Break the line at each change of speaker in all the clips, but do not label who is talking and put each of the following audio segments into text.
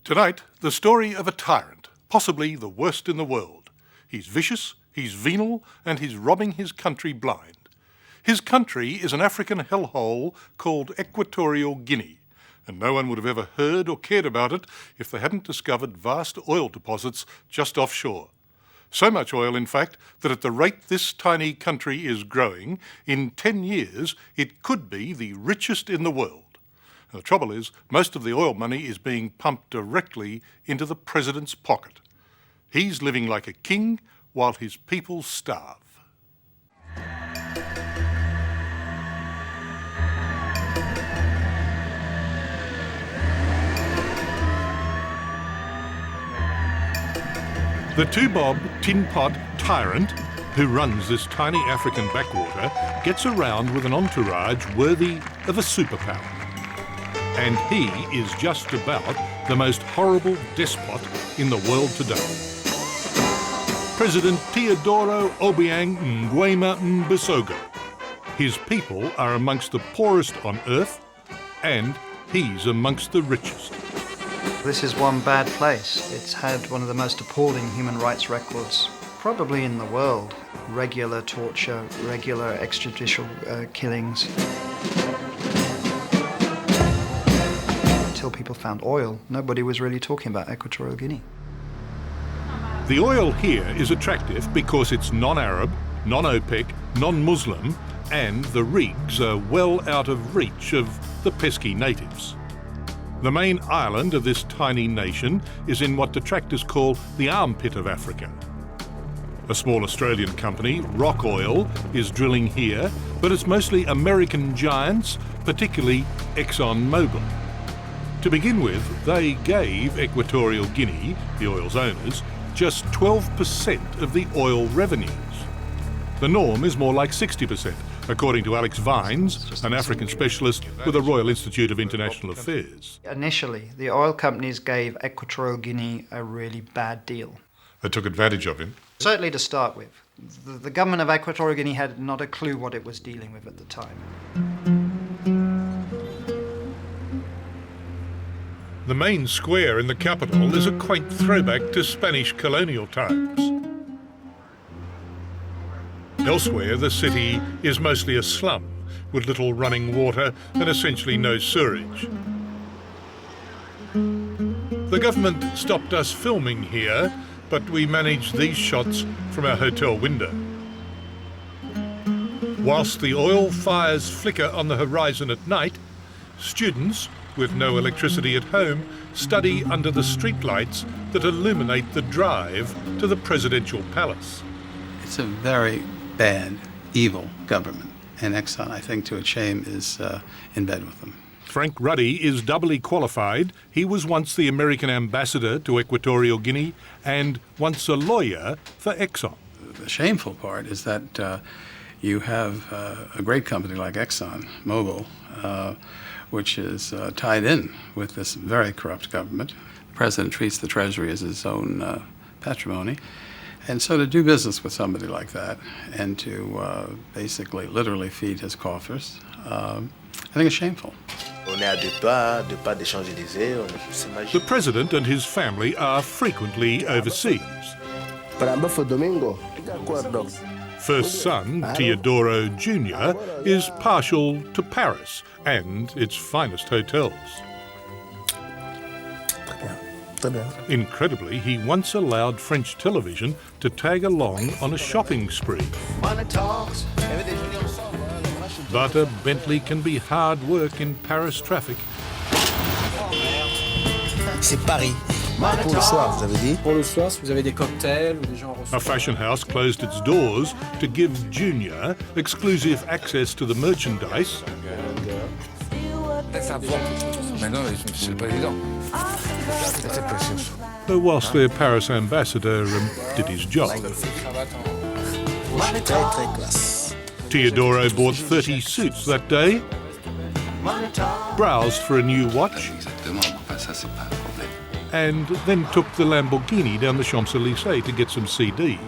Tonight, the story of a tyrant, possibly the worst in the world. He's vicious, he's venal, and he's robbing his country blind. His country is an African hellhole called Equatorial Guinea, and no one would have ever heard or cared about it if they hadn't discovered vast oil deposits just offshore. So much oil, in fact, that at the rate this tiny country is growing, in 10 years it could be the richest in the world. The trouble is, most of the oil money is being pumped directly into the president's pocket. He's living like a king while his people starve. The two-bob tin pot tyrant who runs this tiny African backwater gets around with an entourage worthy of a superpower. And he is just about the most horrible despot in the world today. President Teodoro Obiang Nguema Mbisogo. His people are amongst the poorest on earth, and he's amongst the richest.
This is one bad place. It's had one of the most appalling human rights records, probably in the world. Regular torture, regular extrajudicial killings. Until people found oil, nobody was really talking about Equatorial Guinea.
The oil here is attractive because it's non-Arab, non-OPEC, non-Muslim, and the rigs are well out of reach of the pesky natives. The main island of this tiny nation is in what detractors call the armpit of Africa. A small Australian company, Rock Oil, is drilling here, but it's mostly American giants, particularly ExxonMobil. To begin with, they gave Equatorial Guinea, the oil's owners, just 12% of the oil revenues. The norm is more like 60%, according to Alex Vines, an African specialist with the Royal Institute of International Affairs.
Initially, the oil companies gave Equatorial Guinea a really bad deal.
They took advantage of him.
Certainly to start with. The government of Equatorial Guinea had not a clue what it was dealing with at the time.
The main square in the capital is a quaint throwback to Spanish colonial times. Elsewhere, the city is mostly a slum, with little running water and essentially no sewerage. The government stopped us filming here, but we managed these shots from our hotel window. Whilst the oil fires flicker on the horizon at night, students, with no electricity at home, study under the streetlights that illuminate the drive to the presidential palace.
It's a very bad, evil government, and Exxon, I think, to a shame, is in bed with them.
Frank Ruddy is doubly qualified. He was once the American ambassador to Equatorial Guinea and once a lawyer for Exxon.
The shameful part is that you have a great company like ExxonMobil, which is tied in with this very corrupt government. The president treats the Treasury as his own patrimony. And so to do business with somebody like that and to basically literally feed his coffers, I think it's shameful.
The president and his family are frequently overseas. First son, Teodoro Jr., is partial to Paris and its finest hotels. Incredibly, he once allowed French television to tag along on a shopping spree. But a Bentley can be hard work in Paris traffic.
C'est Paris. Pour le soir, vous avez dit?
Pour le soir, si vous avez des cocktails ou des gens
A fashion house closed its doors to give Junior exclusive access to the merchandise. Though whilst their Paris ambassador did his job. Teodoro bought 30 suits that day, browsed for a new watch, and then took the Lamborghini down the Champs-Élysées to get some CDs.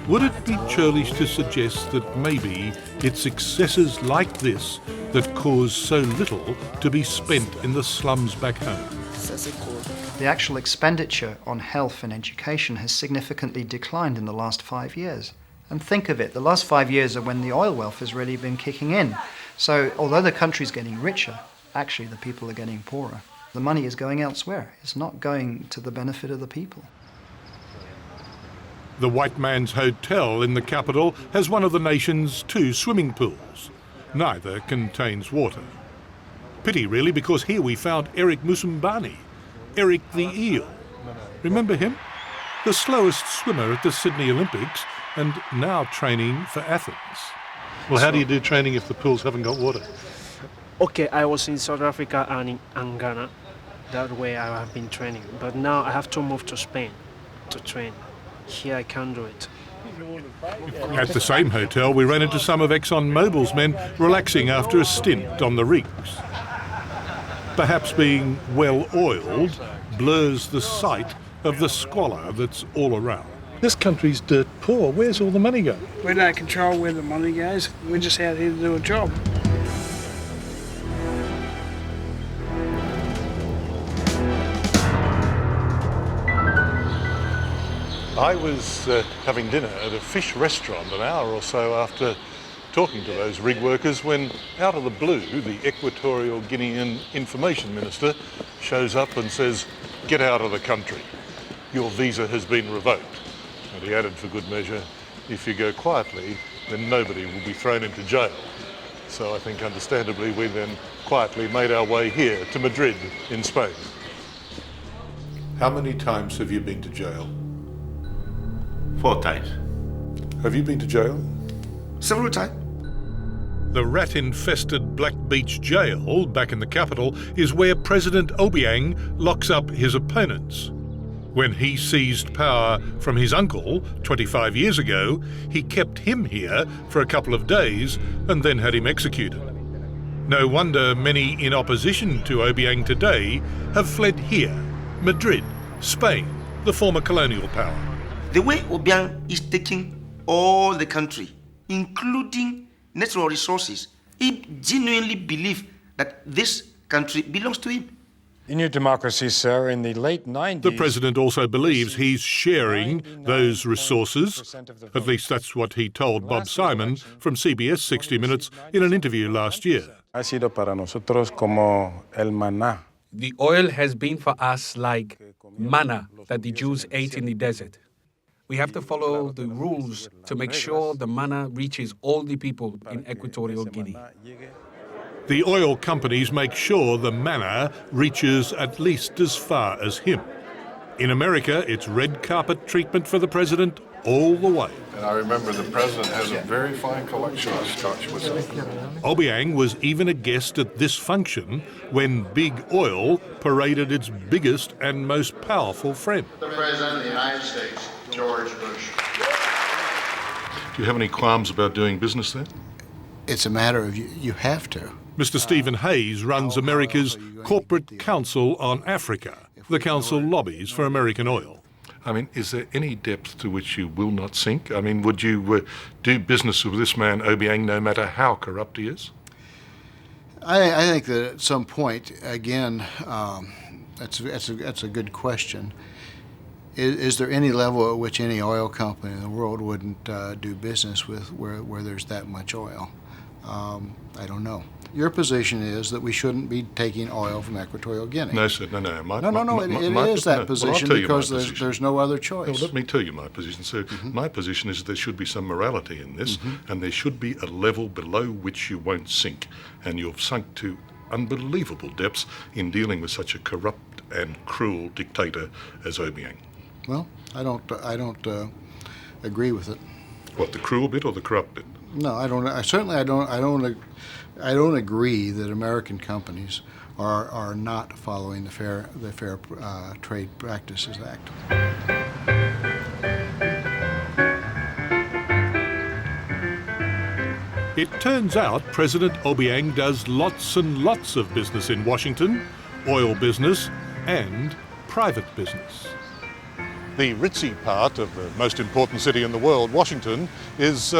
Would it be churlish to suggest that maybe it's excesses like this that cause so little to be spent in the slums back home?
ça c'est cool.
The actual expenditure on health and education has significantly declined in the last 5 years. And think of it, the last 5 years are when the oil wealth has really been kicking in. So although the country's getting richer, actually the people are getting poorer. The money is going elsewhere. It's not going to the benefit of the people.
The white man's hotel in the capital has one of the nation's 2 swimming pools. Neither contains water. Pity really, because here we found Eric Musumbani, Eric the Eel. Remember him? The slowest swimmer at the Sydney Olympics and now training for Athens. Well, how do you do training if the pools haven't got water?
Okay, I was in South Africa and in Ghana. That way I have been training. But now I have to move to Spain to train. Here I can't do it.
At the same hotel, we ran into some of ExxonMobil's men relaxing after a stint on the rigs. Perhaps being well oiled blurs the sight of the squalor that's all around. This country's dirt poor. Where's all the money going?
We don't control where the money goes. We're just out here to do a job.
I was having dinner at a fish restaurant an hour or so after talking to those rig workers when, out of the blue, the Equatorial Guinean Information Minister shows up and says, "Get out of the country. Your visa has been revoked." And he added for good measure, "If you go quietly, then nobody will be thrown into jail." So I think understandably we then quietly made our way here to Madrid in Spain. How many times have you been to jail?
4 times.
Have you been to jail?
Several times.
The rat-infested Black Beach jail back in the capital is where President Obiang locks up his opponents. When he seized power from his uncle 25 years ago, he kept him here for a couple of days and then had him executed. No wonder many in opposition to Obiang today have fled here, Madrid, Spain, the former colonial power.
The way Obiang is taking all the country, including natural resources, he genuinely believes that this country belongs to him.
In your democracy, sir, in the late 90s...
The president also believes he's sharing those resources. At least that's what he told Bob Simon from CBS 60 Minutes in an interview last year.
Ha sido para nosotros como el maná.
The oil has been for us like manna that the Jews ate in the desert. We have to follow the rules to make sure the manna reaches all the people in Equatorial Guinea.
The oil companies make sure the manna reaches at least as far as him. In America, it's red carpet treatment for the president all the way.
And I remember the president has a very fine collection of Scotch whiskey.
Obiang was even a guest at this function when Big Oil paraded its biggest and most powerful friend.
The President of the United States, George Bush.
Do you have any qualms about doing business there?
It's a matter of you have to.
Mr. Stephen Hayes runs America's Corporate Council on Africa. The council lobbies for American oil. I mean, is there any depth to which you will not sink? I mean, would you do business with this man, Obiang, no matter how corrupt he is?
I think that at some point, again, that's a good question. Is there any level at which any oil company in the world wouldn't do business with where there's that much oil? I don't know. Your position is that we shouldn't be taking oil from Equatorial Guinea.
No, sir, no.
It is that position because there's no other choice.
Well, let me tell you my position, sir. My position is there should be some morality in this, and there should be a level below which you won't sink. And you've sunk to unbelievable depths in dealing with such a corrupt and cruel dictator as Obiang.
Well, I don't agree with it.
What, the cruel bit or the corrupt bit?
No, I don't. I don't agree that American companies are not following the Fair Trade Practices Act.
It turns out President Obiang does lots and lots of business in Washington, oil business and private business. The ritzy part of the most important city in the world, Washington, is,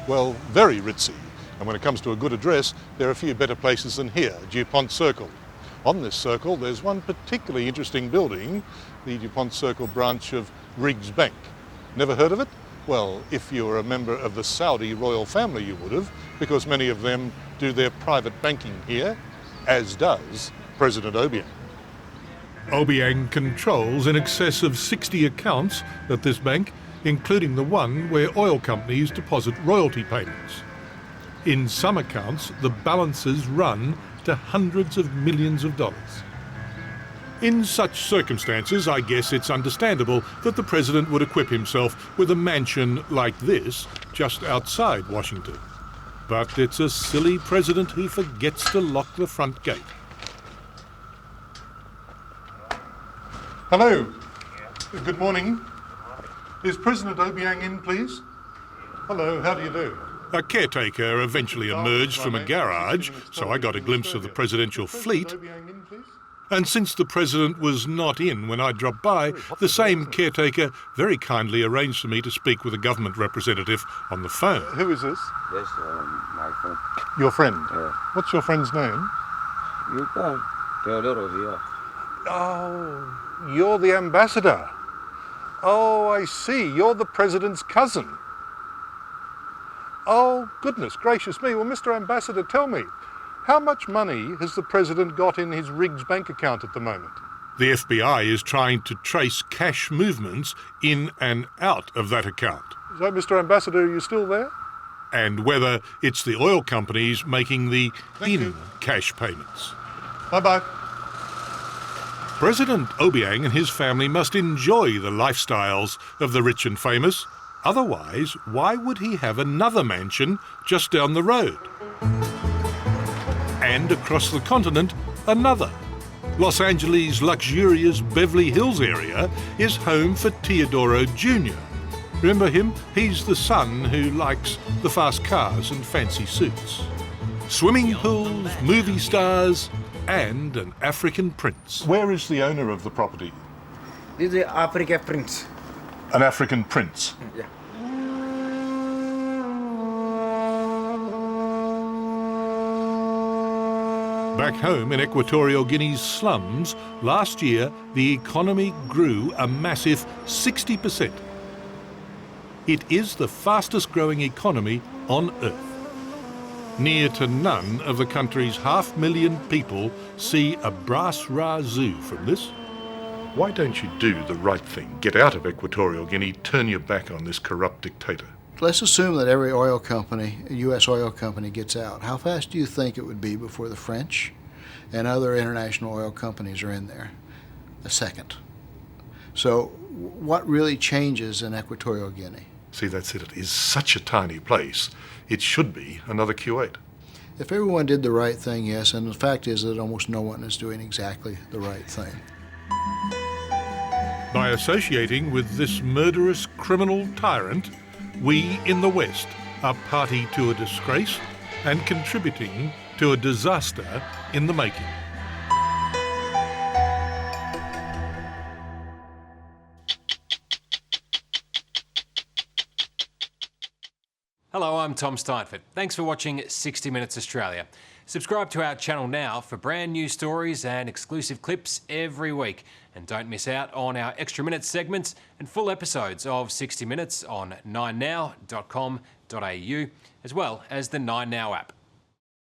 well, very ritzy. And when it comes to a good address, there are a few better places than here, DuPont Circle, On this circle, there's one particularly interesting building, the DuPont Circle branch of Riggs Bank. Never heard of it? Well, if you're a member of the Saudi royal family, you would have, because many of them do their private banking here, as does President Obiang. Obiang controls in excess of 60 accounts at this bank, including the one where oil companies deposit royalty payments. In some accounts, the balances run to hundreds of millions of dollars. In such circumstances, I guess it's understandable that the president would equip himself with a mansion like this just outside Washington. But it's a silly president who forgets to lock the front gate. Hello. Good morning. Is President Obiang in, please? Hello, how do you do? A caretaker eventually emerged from a garage, so I got a glimpse of the presidential fleet. And since the president was not in when I dropped by, the same caretaker very kindly arranged for me to speak with a government representative on the phone. Who is this?
Yes, my friend.
Your friend?
Yeah.
What's your friend's name?
You can tell here.
Oh, you're the ambassador. Oh, I see. You're the president's cousin. Oh, goodness gracious me. Well, Mr. Ambassador, tell me, how much money has the president got in his Riggs bank account at the moment? The FBI is trying to trace cash movements in and out of that account. So, Mr. Ambassador, are you still there? And whether it's the oil companies making the in-cash payments. Bye-bye. President Obiang and his family must enjoy the lifestyles of the rich and famous. Otherwise, why would he have another mansion just down the road? And across the continent, another. Los Angeles' luxurious Beverly Hills area is home for Teodoro Jr. Remember him? He's the son who likes the fast cars and fancy suits. Swimming pools, movie stars, and an African prince. Where is the owner of the property?
This is the African prince.
An African prince?
Yeah.
Back home in Equatorial Guinea's slums, last year the economy grew a massive 60%. It is the fastest growing economy on earth. Near to none of the country's 500,000 people see a brass razoo from this. Why don't you do the right thing? Get out of Equatorial Guinea, turn your back on this corrupt dictator.
Let's assume that every oil company, U.S. oil company, gets out. How fast do you think it would be before the French and other international oil companies are in there? A second. So what really changes in Equatorial Guinea?
See, that's it. It is such a tiny place. It should be another Kuwait.
If everyone did the right thing, yes, and the fact is that almost no one is doing exactly the right thing.
By associating with this murderous criminal tyrant, we in the West are party to a disgrace and contributing to a disaster in the making.
Hello, I'm Tom Steinfort. Thanks for watching 60 Minutes Australia. Subscribe to our channel now for brand new stories and exclusive clips every week. And don't miss out on our extra minutes segments and full episodes of 60 Minutes on 9now.com.au, as well as the 9Now app.